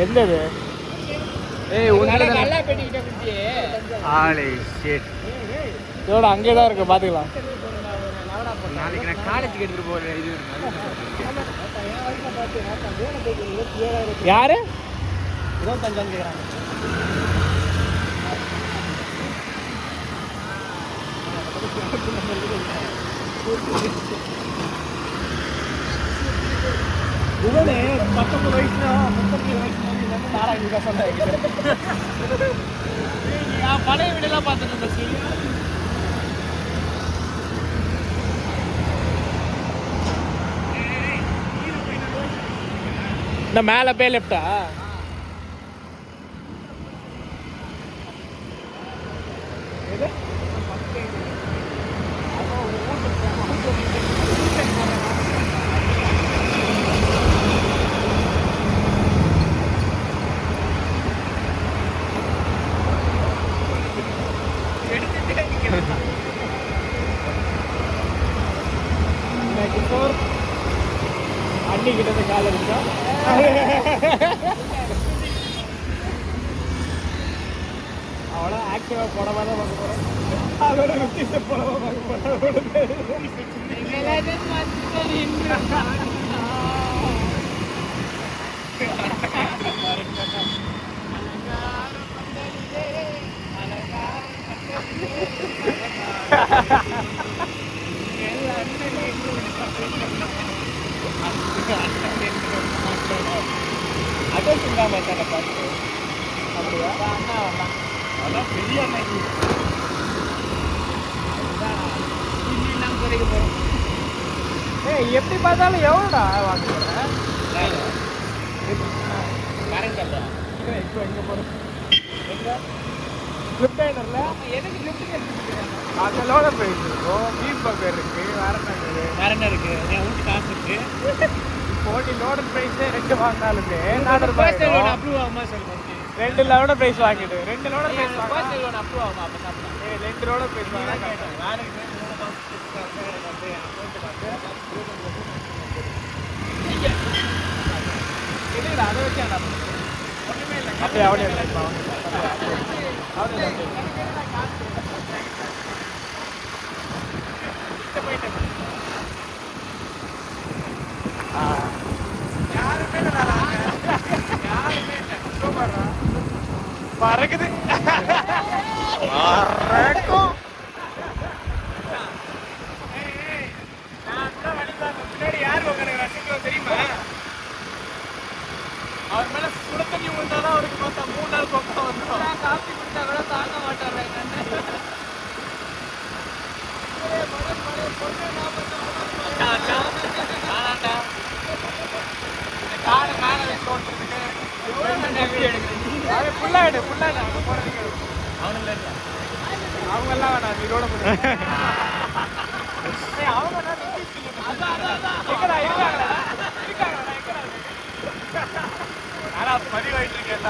எந்தது? ஏய் நல்லா பெட்டிக்கிட்ட குட்டி. ஆளே ஷிட். இதோட அங்கே தான் இருக்கு, பாத்துக்கலாம். நாளைக்கு நான் காலேஜுக்கு எடுத்துட்டு போறேன். இது யாரு 25 கேக்குறாங்க. இவனே 19 வயசுல 37 வயசுல வந்து நாராயண சொன்னாங்க. பழைய வீடெல்லாம் பார்த்துட்டு இருந்துச்சு. இந்த மேலே போய் லெஃப்டா? அன்னிக்கிட்ட கால இருக்கா? அவ்வளோ ஆக்டிவாக போடவா தான் பார்க்க போகிறோம். அதோட வித்தியாச போடவா பார்க்க போகிறோம். அட்ரஸ் இல்லாம பார்த்து அப்படியா? அண்ணா வரலாம். அதான் பெரிய அன்னைக்கு குறைக்க போகிறோம். எப்படி பார்த்தாலும் எவ்வளோடா வாங்க போகிறேன்? கரண்ட் இல்லை. இப்போ எங்கே போகிறோம்? எங்கே ஃப்ளிப் ரைடரில் எனக்கு ஃப்ளிப் அதோட போயிட்டு இருக்கோம். பீஃப் பர்கர் இருக்குது. வேற என்ன இருக்குது? என் வீட்டு காசு இருக்குது. போட்டி லோட ப்ரைஸே 2 வாங்கினாலுமே 4 ரூபாய் அப்ரூவ் ஆகுமா சொல்லுங்க. 2 லோட ப்ரைஸ் வாங்கிட்டு 2 லோட ப்ரைஸ் வாங்க லோன் அப்ரூவ் ஆகுமா? அப்போ சாப்பிடலாம். 2 லோட ப்ரைஸ் வாங்க வேறு இல்லை அதை வச்சு ஒன்றுமே இல்லை. அப்படியே அவனே பறக்குது பறக்கும். முன்னாடி யார் உட்காந்து ரசிக்கிறோம் தெரியுமா? அவர் மேல சுட தண்ணி விழுந்தாதான் அவருக்கு பார்த்தா 3 நாள் பக்கம் வந்துடும். காஃபி குடிச்சா கூட தாங்க மாட்டார். காடு மேலே வச்சு அது ஃபுல்லாகிடு அங்கே போகிறதுக்கு அவனுங்கள இல்லை. அவங்கெல்லாம் வேணாம், நீரோட அவங்க நல்லா பதிவாயிட்டு இருக்கேன்.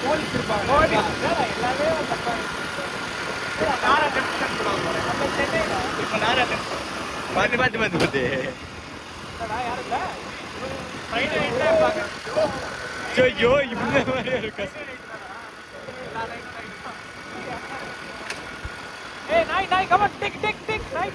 போலீஸ் இருப்பாங்க எல்லாமே பார்த்து ஐயோ இந்த மாதிரி இருக்கா? நாய் come on take நாய்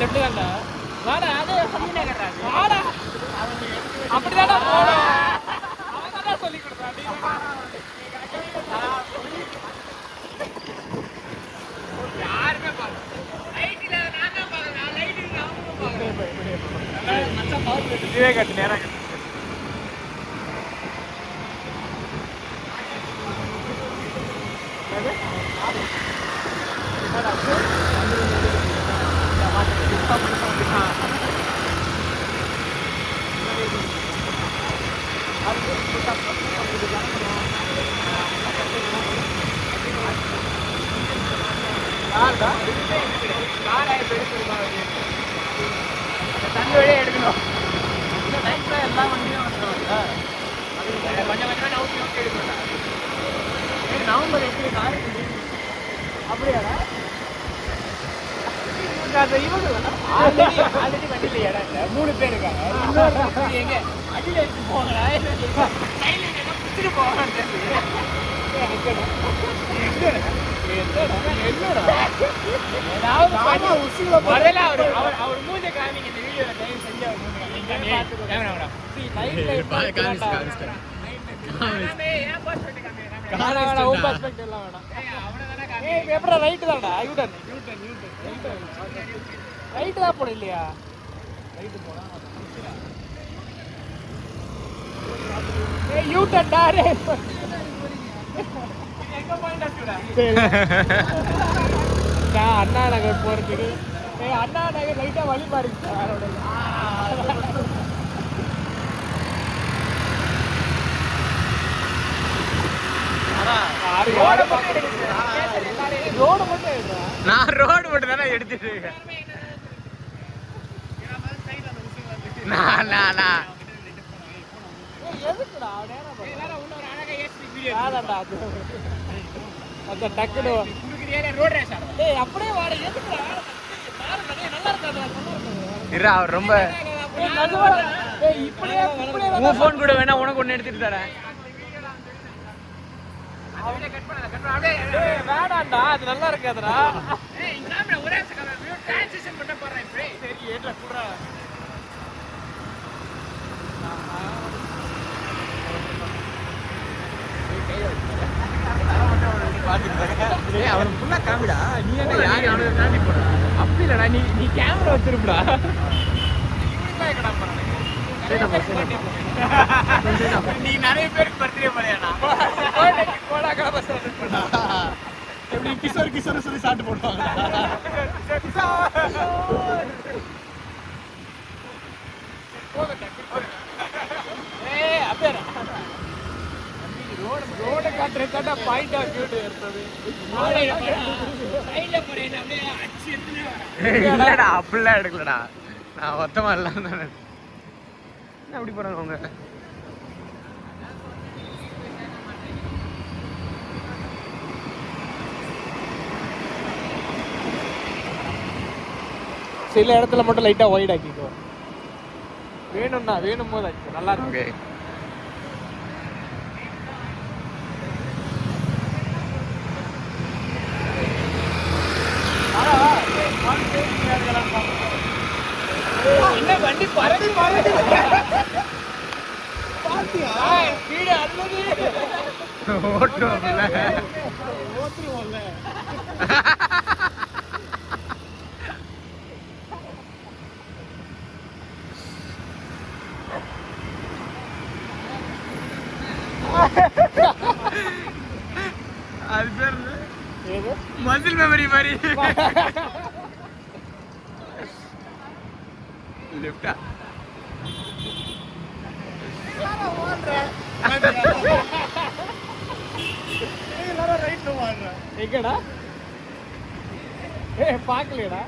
லெஃப்ட் தான்டா வாடா. அதே வாடா அப்படிதாடா போறோம். அவன் தான் சொல்லி கொடுத்தான். யாருமே பாரு லைட்ல நான் தான் பாரு. நான் லைட்ல அவங்க பாரு. மச்சா பாரு இதுவே கட்டு நேரா கட்டு. நவம்பர் 8 அப்படியாடா? அந்த இவங்க ஆல்ரெடி வண்டியில இடம் இல்லை, 3 பேர் இருக்காங்க. எங்க அடியில் எடுத்து போங்களா, பிடிச்சிட்டு போகலான்னு அவர் மூஞ்ச காமிங்க இந்த வீடியோல தயவு செஞ்சு அவர் எப்படி ரைட்டு தான்டா, யூட்டன் ரைட்டு தான் போட இல்லையா? ரைட்டு போனா யூட்டன் டாரே அண்ணா நகர் போறதுக்கு. அண்ணா நகர் லைட்டா வழி பாருங்க. நான் ரோடு மட்டும் தானே எடுத்துட்டு இருக்கேன். அவர் ரொம்ப போன் கூட வேணா உனக்கு ஒண்ணு எடுத்துட்டு தரேன். வேணாண்டா, அது நல்லா இருக்காதுடா. அவனுக்கு ஃபுல்லா காமிடா. நீ என்ன யாரு அவனுக்கு தாண்டி போற? அப்படி இல்லடா, நீ கேமரா வச்சிருப்படா. நீ நிறைய பேருக்கு பர்த்டே பண்ணியாடா. எப்படி கிஷோர் கிஷோர் சொல்லி சாப்பிட்டு போடுவாங்க. ரோட காட்டுறதா பாயிண்ட் ஆஃப் வியூ இருந்தது. இல்லடா, அப்படிலாம் எடுக்கலடா. நான் மொத்தமா எல்லாம் தானே. என்ன அப்படி போறாங்க அவங்க? சில இடத்துல மட்டும் லைட்டா ஒயிட் ஆக்கிக்கோ. வேணும்னா வேணும் போது ஆச்சு, நல்லா இருக்கு. என்ன வண்டி பறந்து ஓட்டுவோம்ல. அது பேர் மசில் மெமரி மாதிரி. லெஃப்டா எங்கடா? பாக்கலடா.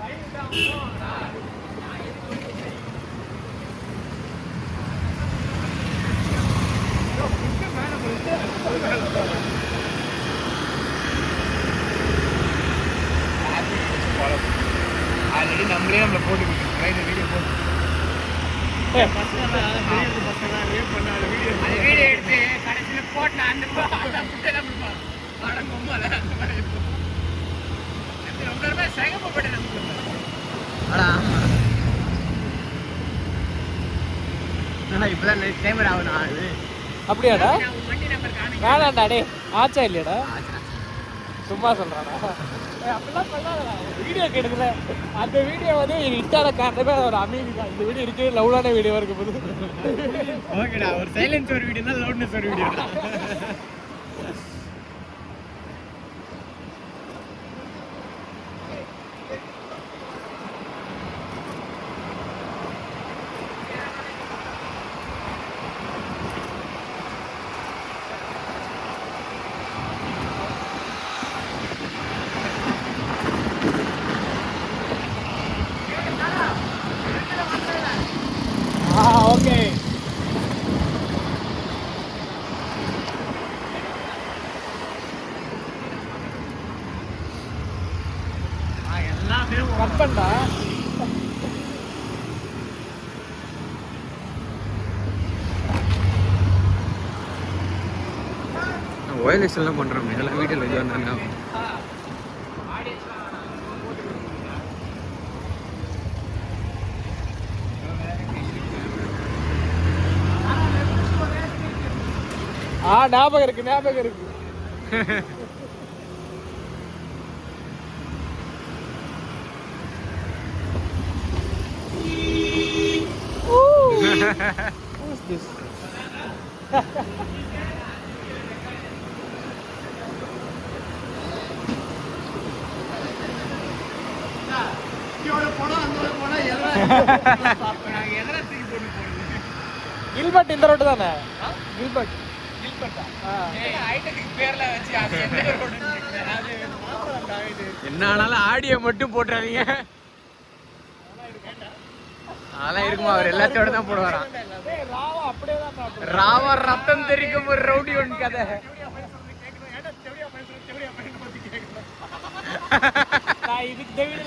ஆல்ரெடி நம்மளே நம்மளை போட்டு இந்த வீடியோ போட்டு வீடியோ எடுத்து கடைசியில் போட்டு அந்த இப்பதான் கேமரா ஆகுது. அப்படியாடா? வேணாண்டா டே, ஆச்சா இல்லையாடா? சும்மா சொல்றானா? அப்படிலாம் சொல்லாதடா. வீடியோ கெடுக்கல. அந்த வீடியோ வந்து இட்டாத காரணமே ஒரு அமைதி தான். இந்த வீடியோ இருக்கு லவுடான வீடியோ இருக்கும் போது. ஓகேடா, ஒரு சைலன்ஸ் ஒரு வீடியோ தான், லவுட்னஸ் ஒரு வீடியோ தான். ஓகே. பண்ணா ஒயர்லெஸ் எல்லாம் பண்றோம் இதெல்லாம் வீட்டில் இது வந்தாங்க ஞாபகம் இருக்கு Who's this? கில்பர்ட் இந்த ரோட்டு தானே கில்பர்ட் என்ன ஆனாலும் ஆடியோ மட்டும் போட்டுறாதீங்க அதெல்லாம் இருக்குமா அவர் எல்லாத்தோட தான் போடுவாராம் ராவா ரத்தம் தெரிக்கும் ஒரு ரவுடி ஒன்று கதை இதுக்கு